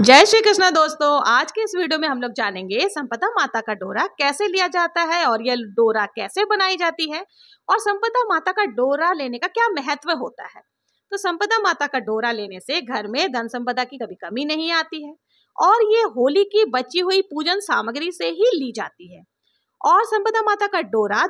जय श्री कृष्ण दोस्तों। आज के इस वीडियो में हम लोग जानेंगे संपदा माता का डोरा कैसे लिया जाता है और यह डोरा कैसे बनाई जाती है और संपदा माता का डोरा लेने का क्या महत्व होता है। तो संपदा माता का डोरा लेने से घर में धन संपदा की कभी कमी नहीं आती है और ये होली की बची हुई पूजन सामग्री से ही ली जाती है। और संपदा माता का डोरा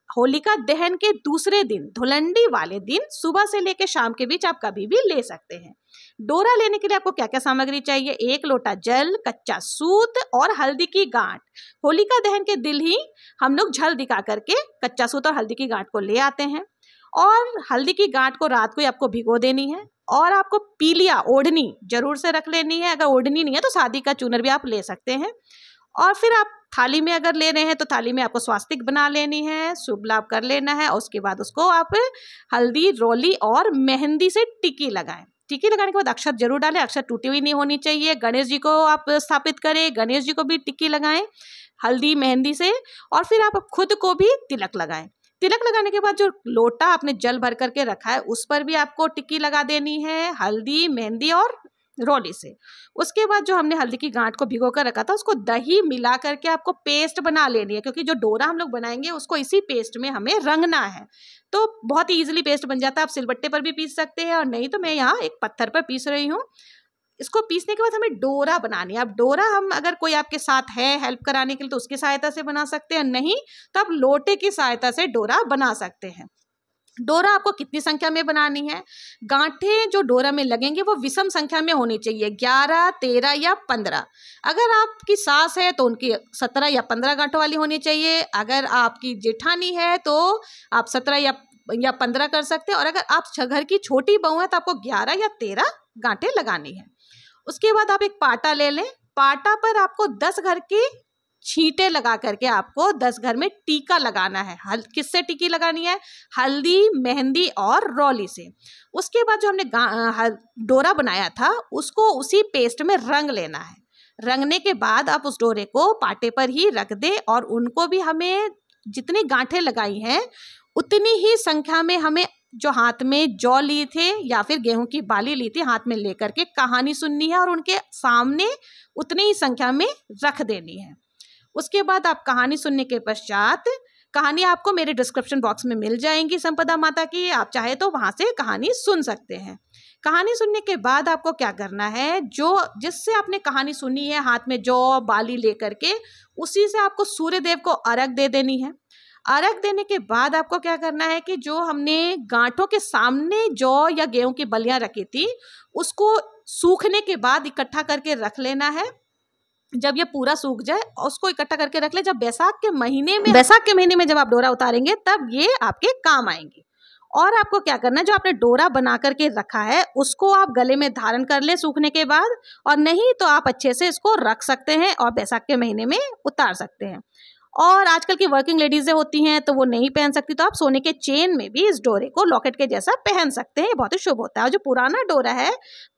होलिका दहन के दूसरे दिन धुलंडी वाले दिन सुबह से लेकर शाम के बीच आप कभी भी ले सकते हैं। डोरा लेने के लिए आपको क्या क्या सामग्री चाहिए? 1 लोटा जल, कच्चा सूत और हल्दी की गांठ। होलिका दहन के दिन ही हम लोग झल दिखा करके कच्चा सूत और हल्दी की गांठ को ले आते हैं और हल्दी की गांठ को रात को ही आपको भिगो देनी है और आपको पीलिया ओढ़नी जरूर से रख लेनी है। अगर ओढ़नी नहीं है तो शादी का चूनर भी आप ले सकते हैं। और फिर आप थाली में अगर ले रहे हैं तो थाली में आपको स्वास्तिक बना लेनी है, शुभ लाभ कर लेना है और उसके बाद उसको आप हल्दी, रोली और मेहंदी से टिक्की लगाएं। टिक्की लगाने के बाद अक्षत जरूर डालें, अक्षत टूटी हुई नहीं होनी चाहिए। गणेश जी को आप स्थापित करें, गणेश जी को भी टिक्की लगाएं हल्दी मेहंदी से। और फिर आप खुद को भी तिलक लगाएं। तिलक लगाने के बाद जो लोटा आपने जल भर करके रखा है उस पर भी आपको टिक्की लगा देनी है हल्दी, मेहंदी और रोली से। उसके बाद जो हमने हल्दी की गांठ को भिगो कर रखा था उसको दही मिला करके आपको पेस्ट बना लेनी है, क्योंकि जो डोरा हम लोग बनाएंगे उसको इसी पेस्ट में हमें रंगना है। तो बहुत ही इजीली पेस्ट बन जाता है। आप सिलबट्टे पर भी पीस सकते हैं और नहीं तो मैं यहाँ एक पत्थर पर पीस रही हूँ। इसको पीसने के बाद हमें डोरा बनानी है। अब डोरा हम अगर कोई आपके साथ है हेल्प कराने के लिए तो उसकी सहायता से बना सकते हैं, नहीं तो आप लोटे की सहायता से डोरा बना सकते हैं। डोरा आपको कितनी संख्या में बनानी है? गांठें जो डोरा में लगेंगे वो विषम संख्या में होनी चाहिए, 11, 13 या 15। अगर आपकी सास है तो उनकी 17 या 15 गांठों वाली होनी चाहिए। अगर आपकी जेठानी है तो आप 17 या 15 कर सकते हैं और अगर आप घर की छोटी बहू है तो आपको 11 या 13 गांठें लगानी है। उसके बाद आप एक पाटा ले लें। पाटा पर आपको 10 घर की छींटे लगा करके आपको 10 घर में टीका लगाना है। किससे टिक्की लगानी है? हल्दी, मेहंदी और रोली से। उसके बाद जो हमने डोरा बनाया था उसको उसी पेस्ट में रंग लेना है। रंगने के बाद आप उस डोरे को पाटे पर ही रख दे और उनको भी हमें जितनी गांठें लगाई हैं उतनी ही संख्या में हमें जो हाथ में जौ ली थे या फिर गेहूं की बाली ली थी हाथ में लेकर के कहानी सुननी है और उनके सामने उतनी ही संख्या में रख देनी है। उसके बाद आप कहानी सुनने के पश्चात, कहानी आपको मेरे डिस्क्रिप्शन बॉक्स में मिल जाएंगी संपदा माता की, आप चाहे तो वहां से कहानी सुन सकते हैं। कहानी सुनने के बाद आपको क्या करना है? जो जिससे आपने कहानी सुनी है हाथ में जौ बाली लेकर के उसी से आपको सूर्य देव को अर्घ दे देनी है। अर्घ देने के बाद आपको क्या करना है कि जो हमने गांठों के सामने जौ या गेहूं की बलियां रखी थी उसको सूखने के बाद इकट्ठा करके रख लेना है। जब ये पूरा सूख जाए उसको इकट्ठा करके रख ले। जब बैसाख के महीने में जब आप डोरा उतारेंगे तब ये आपके काम आएंगे। और आपको क्या करना है, जो आपने डोरा बना करके रखा है उसको आप गले में धारण कर ले सूखने के बाद, और नहीं तो आप अच्छे से इसको रख सकते हैं और बैसाख के महीने में उतार सकते हैं। और आजकल की वर्किंग लेडीजें होती हैं तो वो नहीं पहन सकती, तो आप सोने के चेन में भी इस डोरे को लॉकेट के जैसा पहन सकते हैं। बहुत ही शुभ होता है। और जो पुराना डोरा है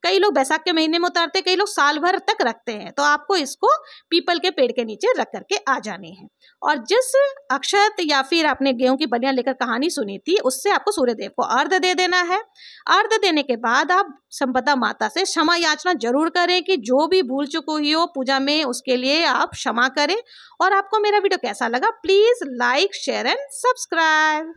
कई लोग बैसाख के महीने में उतारते हैं, कई लोग साल भर तक रखते हैं, तो आपको इसको पीपल के पेड़ के नीचे रख करके आ जानी है। और जिस अक्षत या फिर आपने गेहूं की बलियां लेकर कहानी सुनी थी उससे आपको सूर्यदेव को अर्घ दे देना है। अर्घ देने के बाद आप संपदा माता से क्षमा याचना जरूर करें कि जो भी भूल चूक हुई हो पूजा में उसके लिए आप क्षमा करें। और आपको मेरा वीडियो कैसा लगा please like, share and subscribe.